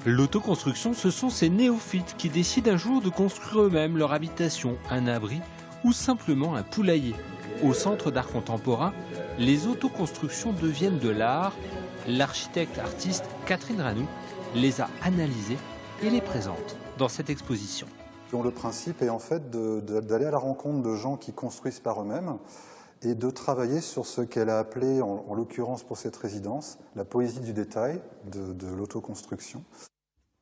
L'autoconstruction, ce sont ces néophytes qui décident un jour de construire eux-mêmes leur habitation, un abri ou simplement un poulailler. Au Centre d'art contemporain, les autoconstructions deviennent de l'art. L'architecte-artiste Catherine Ranoux les a analysées et les présente dans cette exposition. Le principe est en fait d'aller à la rencontre de gens qui construisent par eux-mêmes et de travailler sur ce qu'elle a appelé, en l'occurrence pour cette résidence, la poésie du détail de l'autoconstruction.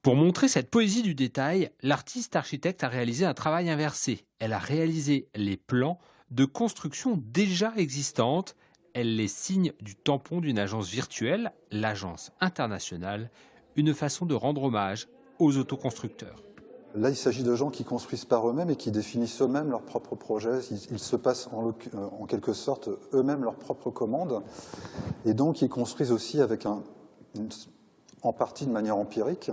Pour montrer cette poésie du détail, l'artiste architecte a réalisé un travail inversé. Elle a réalisé les plans de construction déjà existantes. Elle les signe du tampon d'une agence virtuelle, l'Agence internationale, une façon de rendre hommage aux autoconstructeurs. Là, il s'agit de gens qui construisent par eux-mêmes et qui définissent eux-mêmes leurs propres projets. Ils se passent en quelque sorte eux-mêmes leurs propres commandes. Et donc, ils construisent aussi avec en partie de manière empirique.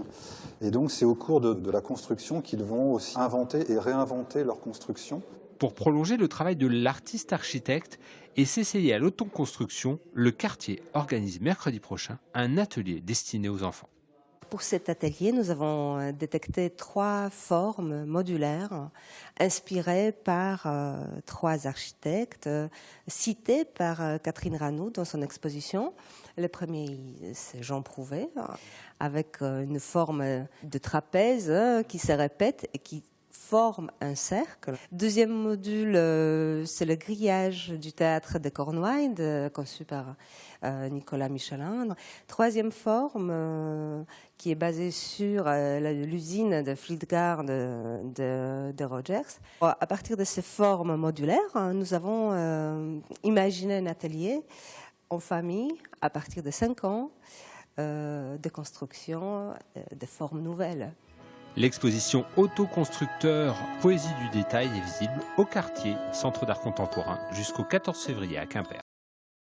Et donc, c'est au cours de la construction qu'ils vont aussi inventer et réinventer leur construction. Pour prolonger le travail de l'artiste architecte et s'essayer à l'autoconstruction, le quartier organise mercredi prochain un atelier destiné aux enfants. Pour cet atelier, nous avons détecté 3 formes modulaires inspirées par 3 architectes cités par Catherine Ranoux dans son exposition. Le premier, c'est Jean Prouvé, avec une forme de trapèze qui se répète et qui forme un cercle. Deuxième module, c'est le grillage du théâtre de Cornouailles, conçu par Nicolas Michelin. Troisième forme, qui est basée sur l'usine de Fleetguard de Rogers. À partir de ces formes modulaires, nous avons imaginé un atelier en famille, à partir de 5 ans, de construction de formes nouvelles. L'exposition Autoconstructeur Poésie du détail est visible au quartier Centre d'art contemporain jusqu'au 14 février à Quimper.